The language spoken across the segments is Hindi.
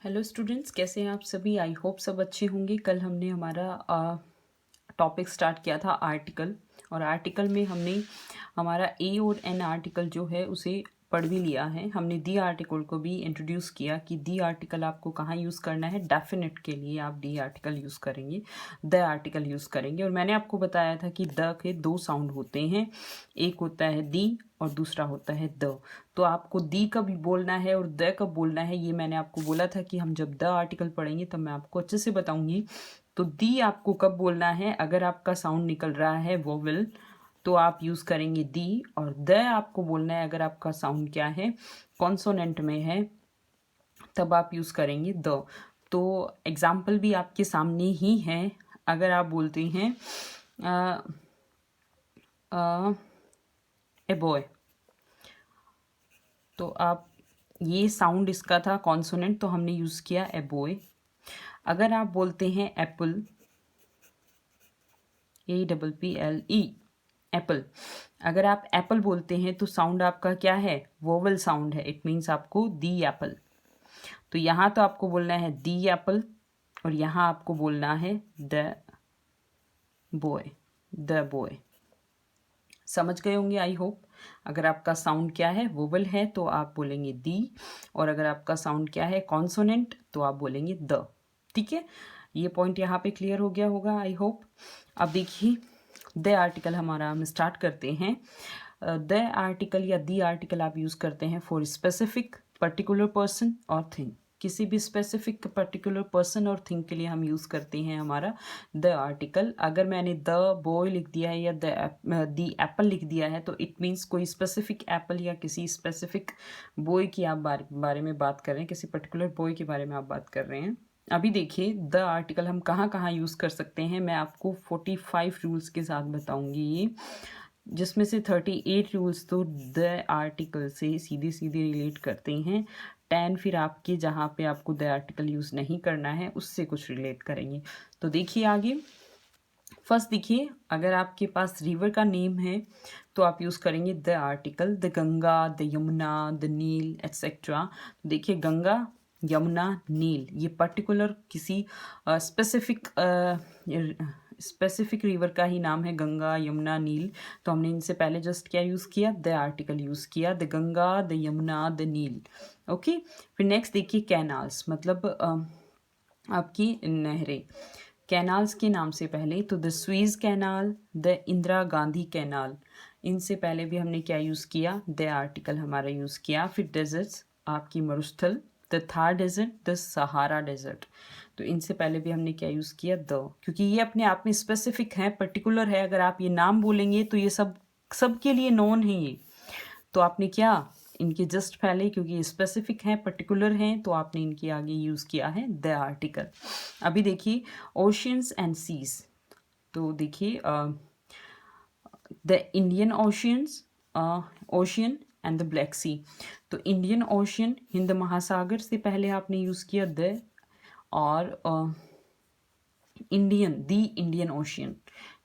हेलो स्टूडेंट्स, कैसे हैं आप सभी। आई होप सब अच्छे होंगे। कल हमने हमारा टॉपिक स्टार्ट किया था आर्टिकल, और आर्टिकल में हमने हमारा ए और एन आर्टिकल जो है उसे पढ़ भी लिया है। हमने दी आर्टिकल को भी इंट्रोड्यूस किया कि दी आर्टिकल आपको कहाँ यूज़ करना है। डेफिनेट के लिए आप डी आर्टिकल यूज़ करेंगे, द आर्टिकल यूज़ करेंगे। और मैंने आपको बताया था कि द के दो साउंड होते हैं, एक होता है दी और दूसरा होता है द। तो आपको दी कब बोलना है और द कब बोलना है ये मैंने आपको बोला था कि हम जब द आर्टिकल पढ़ेंगे तब मैं आपको अच्छे से बताऊंगी। तो दी आपको कब बोलना है, अगर आपका साउंड निकल रहा है वोवेल तो आप यूज़ करेंगे दी, और द आपको बोलना है अगर आपका साउंड क्या है, कॉन्सोनेंट में है, तब आप यूज़ करेंगे द। तो एग्जाम्पल भी आपके सामने ही है। अगर आप बोलते हैं ए बॉय, तो आप ये साउंड इसका था कॉन्सोनेंट, तो हमने यूज़ किया ए बॉय। अगर आप बोलते हैं एप्पल, APPLE, एप्पल, अगर आप एप्पल बोलते हैं तो साउंड आपका क्या है, वोवल साउंड है। इट मीन्स आपको दी एप्पल। तो यहाँ तो आपको बोलना है दी एप्पल, और यहाँ आपको बोलना है द बॉय, द बॉय। समझ गए होंगे आई होप। अगर आपका साउंड क्या है, वोवल है, तो आप बोलेंगे दी, और अगर आपका साउंड क्या है, कॉन्सोनेंट, तो आप बोलेंगे द। ठीक है, ये पॉइंट यहाँ पे क्लियर हो गया होगा आई होप। अब देखिए द आर्टिकल हमारा हम स्टार्ट करते हैं। द आर्टिकल या दी आर्टिकल आप यूज़ करते हैं फॉर स्पेसिफिक पर्टिकुलर पर्सन और थिंग। किसी भी स्पेसिफिक पर्टिकुलर पर्सन और थिंग के लिए हम यूज़ करते हैं हमारा द आर्टिकल। अगर मैंने द बॉय लिख दिया है या दी एप्पल लिख दिया है तो इट मीन्स कोई स्पेसिफिक एप्पल या किसी स्पेसिफिक बॉय की आप बारे में बात कर रहे हैं, किसी पर्टिकुलर बॉय के बारे में आप बात कर रहे हैं। अभी देखिए द आर्टिकल हम कहाँ कहाँ यूज़ कर सकते हैं। मैं आपको 45 रूल्स के साथ बताऊंगी ये, जिसमें से 38 रूल्स तो द आर्टिकल से सीधे सीधे रिलेट करते हैं। 10 फिर आपके जहाँ पे आपको द आर्टिकल यूज़ नहीं करना है उससे कुछ रिलेट करेंगे। तो देखिए आगे, फर्स्ट देखिए, अगर आपके पास रिवर का नेम है तो आप यूज़ करेंगे the article. The Ganga, the Yamuna, the Nile etcetera. देखिए गंगा, यमुना, नील, ये पर्टिकुलर किसी स्पेसिफिक रिवर का ही नाम है, गंगा, यमुना, नील। तो हमने इनसे पहले जस्ट क्या यूज़ किया, द आर्टिकल यूज़ किया, the Ganga, the Yamuna, the Nile. Okay, फिर नेक्स्ट देखिए कैनाल्स, मतलब आपकी नहरें। कैनाल्स के नाम से पहले तो the Suez canal, the Indira Gandhi canal, इनसे पहले भी हमने क्या यूज़ किया, द आर्टिकल हमारा यूज़ किया। फिर डेजर्ट्स, आपकी मरुस्थल, the Thar desert, the Sahara desert, तो इनसे पहले भी हमने क्या यूज़ किया, द, क्योंकि ये अपने आप में स्पेसिफिक है, पर्टिकुलर है। अगर आप ये नाम बोलेंगे तो ये सबके लिए नोन है ये। तो आपने क्या, इनके जस्ट पहले, क्योंकि स्पेसिफिक हैं, पर्टिकुलर हैं, तो आपने इनके आगे यूज़ किया है द आर्टिकल। अभी देखिए ओशियंस एंड सीज, तो देखिए the Indian oceans, ocean and the black sea. तो इंडियन ओशियन, हिंद महासागर से पहले आपने यूज़ किया द, और Indian ocean,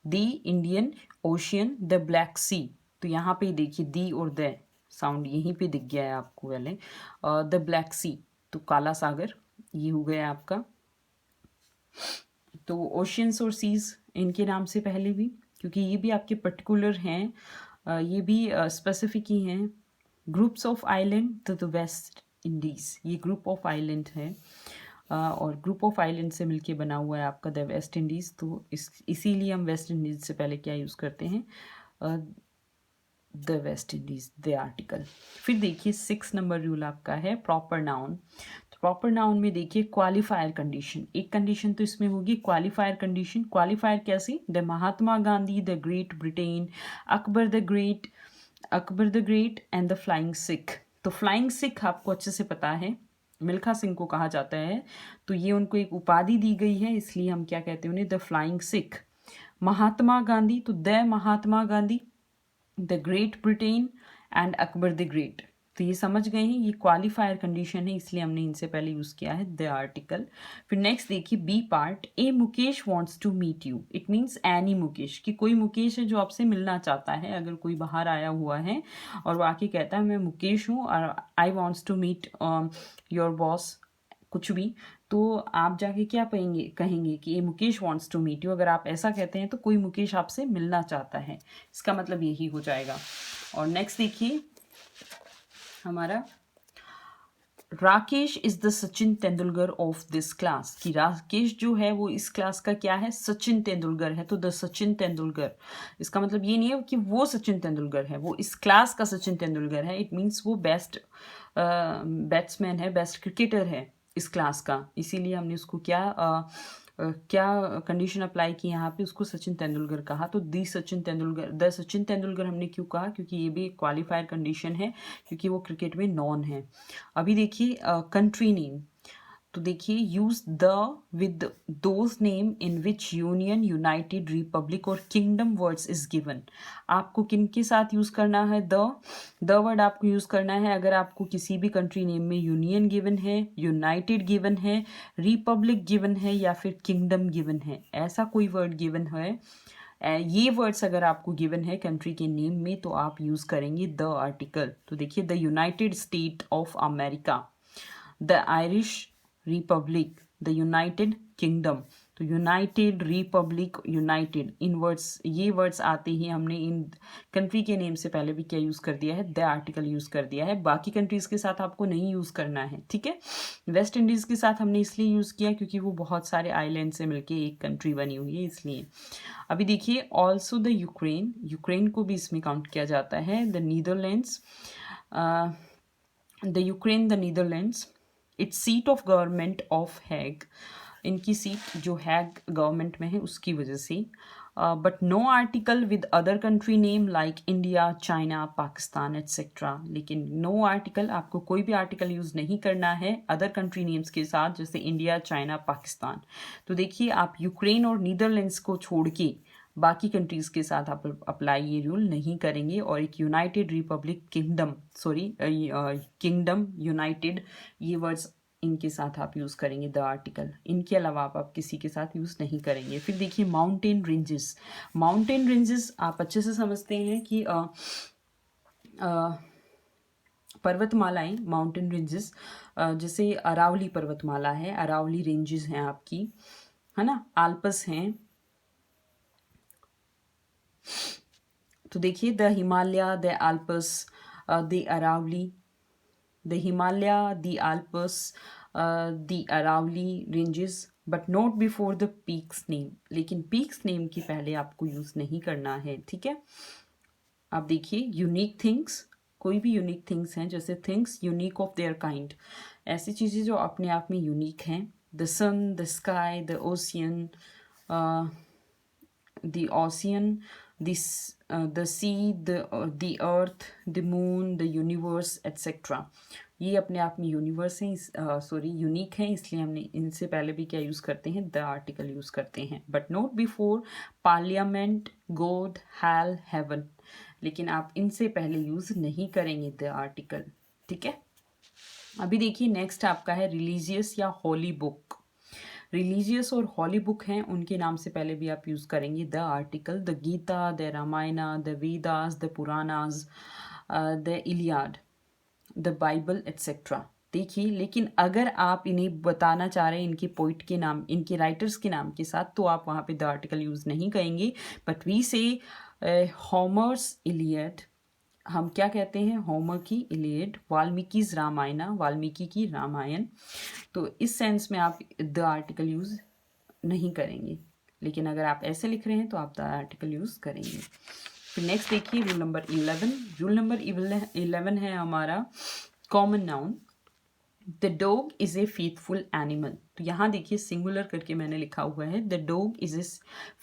the Indian ocean, the black sea. तो यहाँ पे देखिए दी और द साउंड यहीं पे दिख गया है आपको पहले। द ब्लैक सी, तो काला सागर, ये हो गया आपका। तो ओशियंस और सीज इनके नाम से पहले भी, क्योंकि ये भी आपके पर्टिकुलर हैं, ये भी स्पेसिफिक ही हैं। ग्रुप्स ऑफ आइलैंड, तो द वेस्ट इंडीज़, ये ग्रुप ऑफ आइलैंड है, और ग्रुप ऑफ आइलैंड से मिलके बना हुआ है आपका द वेस्ट इंडीज़। तो इसीलिए हम वेस्ट इंडीज़ से पहले क्या यूज़ करते हैं, the West Indies, the article. फिर देखिए 6 नंबर रूल आपका है प्रॉपर नाउन। तो प्रॉपर नाउन में देखिए क्वालिफायर कंडीशन, एक कंडीशन तो इसमें होगी क्वालिफायर कंडीशन। क्वालिफायर कैसी, the Mahatma Gandhi, the great Britain, Akbar the great, Akbar the great and the flying Sikh. तो फ्लाइंग सिख आपको अच्छे से पता है, मिल्खा सिंह को कहा जाता है, तो ये उनको एक उपाधि दी गई है, इसलिए हम क्या कहते हैं उन्हें, द फ्लाइंग सिख। महात्मा गांधी, तो the Mahatma Gandhi, the great Britain and Akbar the great. तो ये समझ गए हैं, ये क्वालिफायर कंडीशन है, इसलिए हमने इनसे पहले यूज़ किया है द आर्टिकल। फिर नेक्स्ट देखिए B part, a Mukesh wants to meet you, it means any Mukesh, कि कोई मुकेश है जो आपसे मिलना चाहता है। अगर कोई बाहर आया हुआ है और वो आके कहता है मैं मुकेश हूँ और I wants to meet your boss, कुछ भी, तो आप जाके क्या कहेंगे कि ये Mukesh wants to meet you. अगर आप ऐसा कहते हैं तो कोई मुकेश आपसे मिलना चाहता है, इसका मतलब यही हो जाएगा। और नेक्स्ट देखिए हमारा, Rakesh is the Sachin Tendulkar of this class, कि राकेश जो है वो इस क्लास का क्या है, सचिन तेंदुलकर है। तो द सचिन तेंदुलकर, इसका मतलब ये नहीं है कि वो सचिन तेंदुलकर है, वो इस क्लास का सचिन तेंदुलकर है। इट मीन्स वो बेस्ट बैट्समैन है, बेस्ट क्रिकेटर है इस क्लास का, इसीलिए हमने उसको क्या कंडीशन अप्लाई की यहाँ पे, उसको सचिन तेंदुलकर कहा। तो द सचिन तेंदुलकर हमने क्यों कहा, क्योंकि ये भी क्वालिफायर कंडीशन है, क्योंकि वो क्रिकेट में नॉन है। अभी देखिए कंट्री नेम, तो देखिए use the with those name in which union, United, Republic और किंगडम वर्ड्स इज गिवन। आपको किन के साथ यूज करना है, द वर्ड आपको यूज करना है अगर आपको किसी भी कंट्री नेम में यूनियन गिवन है, यूनाइटेड गिवन है, रिपब्लिक गिवन है या फिर किंगडम गिवन है, ऐसा कोई वर्ड गिवन है। ये वर्ड्स अगर आपको गिवन है कंट्री के नेम में तो आप यूज करेंगे द आर्टिकल। तो देखिए the United state of America, the Irish Republic, the United kingdom. तो यूनाइटेड, रिपब्लिक, यूनाइटेड, इन वर्ड्स, ये वर्ड्स आते ही हमने इन कंट्री के नेम से पहले भी क्या यूज़ कर दिया है, द आर्टिकल यूज़ कर दिया है। बाकी कंट्रीज़ के साथ आपको नहीं यूज़ करना है, ठीक है। वेस्ट इंडीज़ के साथ हमने इसलिए यूज़ किया क्योंकि वो बहुत सारे आइलैंड से मिलके एक कंट्री बनी हुई है, इसलिए। अभी देखिए ऑल्सो द यूक्रेन, यूक्रेन को भी इसमें काउंट किया जाता है। The Netherlands, the Ukraine, the Netherlands, it's seat of government of Hague, इनकी सीट जो हैग गवर्नमेंट में है उसकी वजह से। But no article with other country name like India, China, Pakistan etcetera. लेकिन नो आर्टिकल, आपको कोई भी आर्टिकल यूज़ नहीं करना है अदर कंट्री नेम्स के साथ, जैसे इंडिया, चाइना, पाकिस्तान। तो देखिए आप यूक्रेन और नीदरलैंड्स को छोड़ के बाकी कंट्रीज़ के साथ आप अप्लाई ये रूल नहीं करेंगे। और एक यूनाइटेड रिपब्लिक, किंगडम, यूनाइटेड, ये वर्ड्स इनके साथ आप यूज़ करेंगे द आर्टिकल। इनके अलावा आप किसी के साथ यूज़ नहीं करेंगे। फिर देखिए माउंटेन रेंजेस, माउंटेन रेंजेस आप अच्छे से समझते हैं कि पर्वतमालाएं, माउंटेन रेंजेस, जैसे अरावली पर्वतमाला है, अरावली रेंजेस हैं आपकी, है ना, आल्पस हैं। तो देखिए the Himalaya, the Alps, the Aravalli, the Himalaya, the Alps, the Aravalli ranges, but not before the peaks name. लेकिन पीक्स नेम के पहले आपको यूज़ नहीं करना है, ठीक है। आप देखिए यूनिक थिंग्स, कोई भी यूनिक थिंग्स हैं, जैसे things unique of their kind, ऐसी चीज़ें जो अपने आप में यूनिक हैं। The sun, the sky, the ocean, the ocean, the sea, the earth, the moon, the universe, etc. ये अपने आप में यूनिवर्स हैं, सॉरी यूनिक हैं, इसलिए हमने इनसे पहले भी क्या यूज़ करते हैं, द आर्टिकल यूज़ करते हैं। But not before parliament, God, hell, heaven. लेकिन आप इनसे पहले यूज़ नहीं करेंगे द आर्टिकल, ठीक है। अभी देखिए नेक्स्ट आपका है रिलीजियस या होली बुक। रिलीजियस और हॉली बुक हैं, उनके नाम से पहले भी आप यूज़ करेंगे the article. The Gita, the Ramayana, the Vedas, the Puranas, the Iliad, the Bible etcetera. देखिए लेकिन अगर आप इन्हें बताना चाह रहे हैं इनके पोइट के नाम, इनके राइटर्स के नाम के साथ, तो आप वहाँ पे द आर्टिकल यूज़ नहीं करेंगे। बट वी से होमर्स इलियड, हम क्या कहते हैं, होमर की इलियड, वाल्मीकि's रामायणा, वाल्मीकि की रामायण। तो इस सेंस में आप द आर्टिकल यूज़ नहीं करेंगे। लेकिन अगर आप ऐसे लिख रहे हैं तो आप द आर्टिकल यूज़ करेंगे। फिर नेक्स्ट देखिए रूल नंबर 11। रूल नंबर 11 है हमारा common noun. The dog is a faithful animal. तो यहाँ देखिए सिंगुलर करके मैंने लिखा हुआ है, the dog is a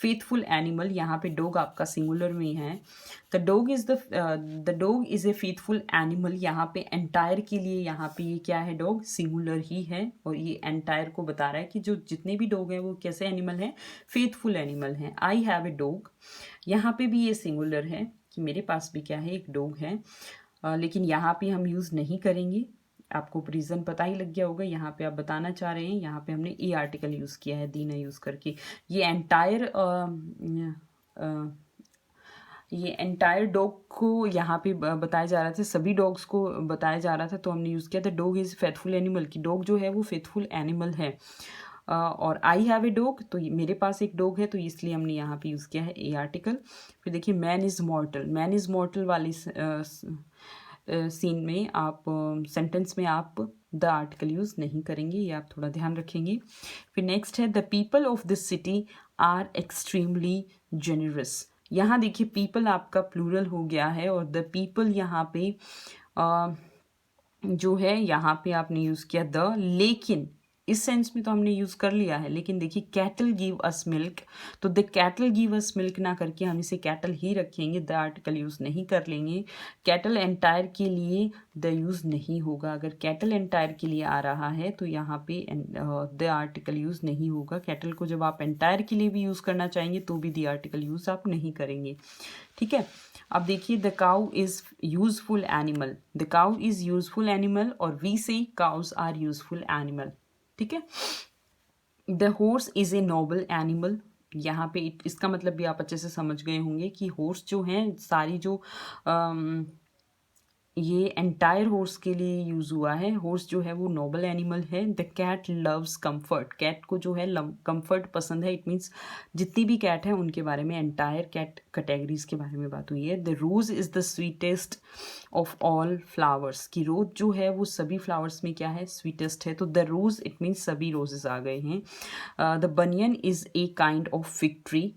faithful animal. यहाँ पे डॉग आपका सिंगुलर में है। The dog is a faithful animal, यहाँ पे एंटायर के लिए यहाँ पे ये क्या है, डॉग सिंगुलर ही है। और ये एंटायर को बता रहा है कि जो जितने भी डॉग हैं वो कैसे एनिमल हैं, फेथफुल एनिमल हैं। आई हैव ए डॉग, यहाँ पे भी ये सिंगुलर है कि मेरे पास भी क्या है, एक डॉग है। लेकिन यहाँ पे हम यूज़ नहीं करेंगे, आपको रीज़न पता ही लग गया होगा। यहाँ पे आप बताना चाह रहे हैं, यहाँ पे हमने ए आर्टिकल यूज़ किया है, दी ना यूज़ करके। ये एंटायर ये एंटायर डॉग को यहाँ पे बताया जा रहा था, सभी डॉग्स को बताया जा रहा था, तो हमने यूज़ किया था डॉग इज़ फेथफुल एनिमल, कि डॉग जो है वो फेथफुल एनिमल है। और आई हैव ए डॉग, तो मेरे पास एक डॉग है, तो इसलिए हमने यहाँ पे यूज़ किया है ए आर्टिकल। फिर देखिए मैन इज़ मॉर्टल, मैन इज़ मॉर्टल वाली सीन में आप सेंटेंस में आप द आर्टिकल यूज़ नहीं करेंगे, ये आप थोड़ा ध्यान रखेंगे। फिर नेक्स्ट है the people of this city are extremely generous. यहाँ देखिए पीपल आपका प्लूरल हो गया है, और द पीपल यहाँ पे जो है यहाँ पे आपने यूज़ किया द, लेकिन इस सेंस में तो हमने यूज़ कर लिया है, लेकिन देखिए कैटल गिव अस मिल्क, तो the cattle give us milk ना करके हम इसे कैटल ही रखेंगे, द आर्टिकल यूज़ नहीं कर लेंगे। कैटल एंटायर के लिए द यूज़ नहीं होगा, अगर कैटल एंटायर के लिए आ रहा है तो यहाँ पे द आर्टिकल यूज़ नहीं होगा। कैटल को जब आप एंटायर के लिए भी यूज़ करना चाहेंगे तो भी द आर्टिकल यूज़ आप नहीं करेंगे, ठीक है। अब देखिए the cow is useful animal, the cow is useful animal, और वी से काउज आर यूजफुल एनिमल, ठीक है। The horse is a noble animal, यहाँ पे इसका मतलब भी आप अच्छे से समझ गए होंगे कि हॉर्स जो हैं सारी जो ये एंटायर हॉर्स के लिए यूज़ हुआ है। हॉर्स जो है वो नोबल एनिमल है। The cat loves comfort, cat को जो है कंफर्ट पसंद है, इट मीन्स जितनी भी कैट है उनके बारे में, एंटायर कैट कैटेगरीज के बारे में बात हुई है। The rose is the sweetest of all flowers, की रोज़ जो है वो सभी फ्लावर्स में क्या है, स्वीटेस्ट है, तो द रोज़ इट मीन्स सभी रोजेज आ गए हैं। The banyan is a kind of fig tree,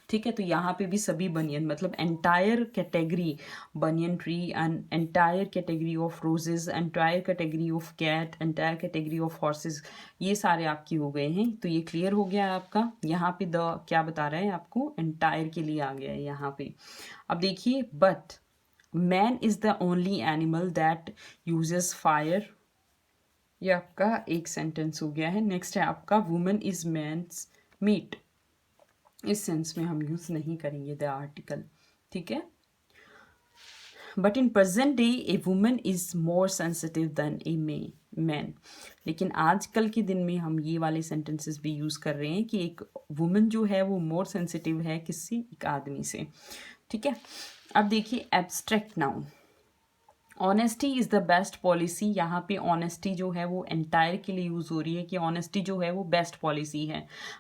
ठीक है, तो यहाँ पे भी सभी बनियन मतलब entire category banyan tree, and entire category of roses, entire category of cat, entire category of horses, ये सारे आपकी हो गए हैं। तो ये क्लियर हो गया है आपका। यहाँ पे द क्या बता रहा है आपको, एंटायर के लिए आ गया है यहाँ पे। अब देखिए but man is the only animal that uses fire, ये आपका एक सेंटेंस हो गया है। नेक्स्ट है आपका वुमेन इज मैन्स मीट, इस सेंस में हम यूज़ नहीं करेंगे द आर्टिकल, ठीक है। But in present day a women is more sensitive than a man, लेकिन आजकल के दिन में हम ये वाले सेंटेंसेस भी यूज़ कर रहे हैं कि एक वुमेन जो है वो मोर सेंसिटिव है किससे, एक आदमी से, ठीक है। अब देखिए abstract noun, honesty is the best policy, यहाँ पे ऑनेस्टी जो है वो एंटायर के लिए यूज़ हो रही है कि ऑनेस्टी जो है वो बेस्ट पॉलिसी है।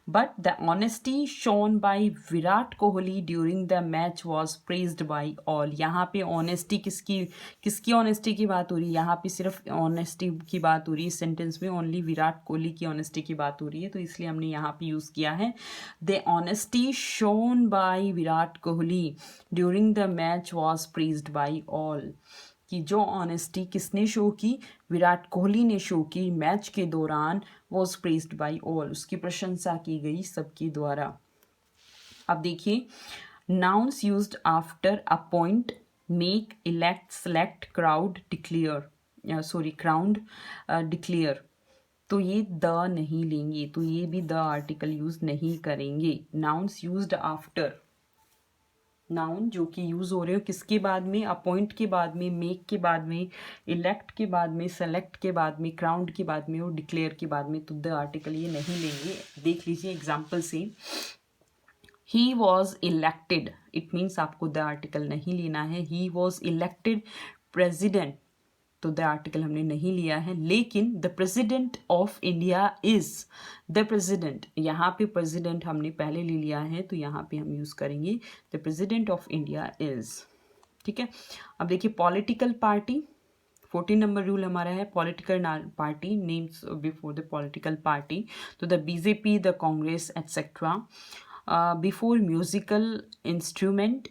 But the honesty shown by Virat Kohli during the match was praised by all, यहाँ पे ऑनेस्टी किसकी ऑनेस्टी की बात हो रही है, यहाँ पे सिर्फ ऑनेस्टी की बात हो रही है, इस सेंटेंस में ओनली विराट कोहली की ऑनेस्टी की बात हो रही है, तो इसलिए हमने यहाँ पे यूज़ किया है the honesty shown by Virat Kohli during the match was praised by all, कि जो ऑनेस्टी किसने शो की, विराट कोहली ने शो की मैच के दौरान, वॉज प्रेज्ड बाय ऑल, उसकी प्रशंसा की गई सबके द्वारा। अब देखिए nouns used after appoint, make, elect, select, crowd, declare, crowd, declare, तो ये द नहीं लेंगे, तो ये भी द आर्टिकल यूज नहीं करेंगे। नाउन्स यूज्ड आफ्टर, नाउन जो कि यूज़ हो रहे हो किसके बाद में, अपॉइंट के बाद में, मेक के बाद में, इलेक्ट के बाद में, सेलेक्ट के बाद में, क्राउंड के बाद में और डिक्लेयर के बाद में, तो द आर्टिकल ये नहीं लेंगे। देख लीजिए एग्जाम्पल से, he was elected, it means आपको द आर्टिकल नहीं लेना है। ही वॉज इलेक्टेड प्रेजिडेंट, तो द आर्टिकल हमने नहीं लिया है। लेकिन the president of India is the president, यहाँ पे प्रेसिडेंट हमने पहले ले लिया है, तो यहाँ पे हम यूज़ करेंगे the president of India is, ठीक है। अब देखिए पॉलिटिकल पार्टी, 14 नंबर रूल हमारा है, political party names before the political party, तो the BJP, the Congress etcetera. Before musical instrument,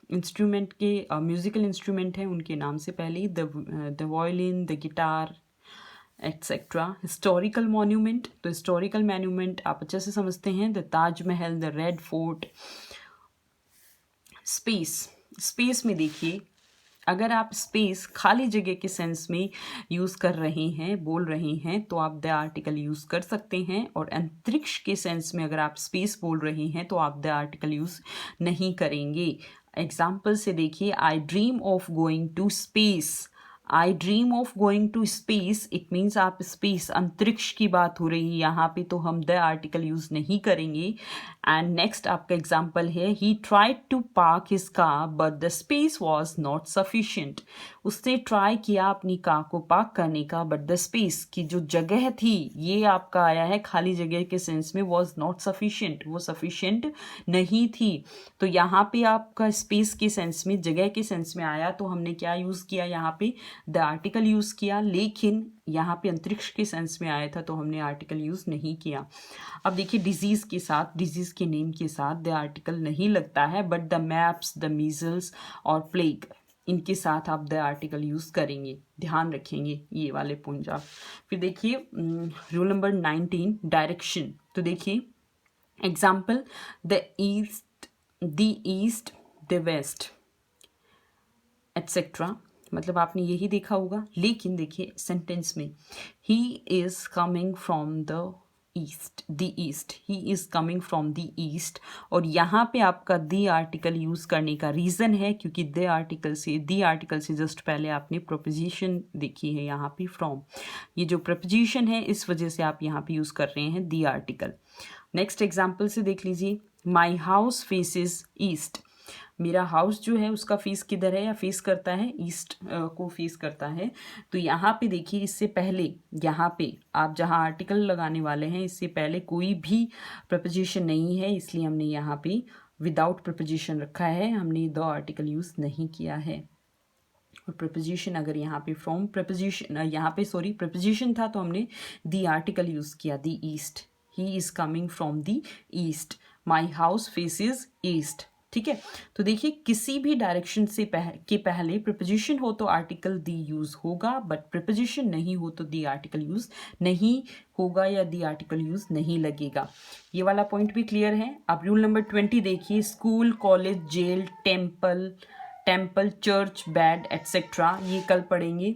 instrument के म्यूजिकल इंस्ट्रूमेंट हैं उनके नाम से पहले, the violin, the guitar etcetera. Historical monument, तो हिस्टोरिकल मॉन्यूमेंट आप अच्छे से समझते हैं, the Taj Mahal, the red fort. Space, space में देखिए अगर आप स्पेस खाली जगह के सेंस में यूज़ कर रहे हैं, बोल रहे हैं, तो आप द आर्टिकल यूज़ कर सकते हैं, और अंतरिक्ष के सेंस में अगर आप स्पेस बोल रहे हैं तो आप द आर्टिकल यूज़ नहीं करेंगे। एग्जाम्पल से देखिए, I dream of going to space, I dream of going to space, it means आप स्पेस अंतरिक्ष की बात हो रही है, यहाँ पे तो हम द आर्टिकल यूज नहीं करेंगे। एंड नेक्स्ट आपका एग्जाम्पल है, he tried to park his car but the space was not sufficient, उसने ट्राई किया अपनी कार को पार्क करने का बट द स्पेस की जो जगह थी, ये आपका आया है खाली जगह के सेंस में, वॉज नॉट सफिशिएंट, वो सफिशिएंट नहीं थी। तो यहाँ पे आपका स्पेस के सेंस में, जगह के सेंस में आया तो हमने क्या यूज़ किया, यहाँ पे द आर्टिकल यूज़ किया। लेकिन यहाँ पे अंतरिक्ष के सेंस में आया था तो हमने आर्टिकल यूज़ नहीं किया। अब देखिए डिजीज़ के साथ, डिजीज़ के नेम के साथ द आर्टिकल नहीं लगता है, but the maps, the measles और प्लेग, इनके साथ आप द आर्टिकल यूज़ करेंगे, ध्यान रखेंगे ये वाले पॉइंट आप। फिर देखिए रूल नंबर 19, डायरेक्शन। तो देखिए example, the east, the west etcetera, मतलब आपने यही देखा होगा। लेकिन देखिए सेंटेंस में, he is coming from the east, the east, he is coming from the east, और यहाँ पे आपका द आर्टिकल यूज करने का रीजन है क्योंकि द आर्टिकल से जस्ट पहले आपने प्रपोजिशन देखी है यहाँ पे फ्रॉम, ये जो प्रपोजिशन है इस वजह से आप यहाँ पे यूज कर रहे हैं द आर्टिकल। नेक्स्ट एग्जाम्पल से देख लीजिए, माई हाउस फेसेस ईस्ट, मेरा हाउस जो है उसका फेस किधर है या फेस करता है, ईस्ट को फेस करता है। तो यहाँ पे देखिए, इससे पहले यहाँ पे आप जहाँ आर्टिकल लगाने वाले हैं इससे पहले कोई भी प्रपोजिशन नहीं है, इसलिए हमने यहाँ पे विदाउट प्रपोजिशन रखा है, हमने द आर्टिकल यूज़ नहीं किया है। और प्रपोजिशन अगर यहाँ पे फ्रॉम प्रपोजिशन, यहाँ पे सॉरी प्रपोजिशन था तो हमने द आर्टिकल यूज़ किया, the east, he is coming from the east, my house faces east. ठीक है, तो देखिए किसी भी डायरेक्शन से के पहले प्रपोजिशन हो तो आर्टिकल दी यूज होगा, बट प्रपोजिशन नहीं हो तो दी आर्टिकल यूज नहीं होगा या दी आर्टिकल यूज नहीं लगेगा। ये वाला पॉइंट भी क्लियर है। अब रूल नंबर 20 देखिए, school, college, jail, temple, church, bed etcetera, ये कल पढ़ेंगे।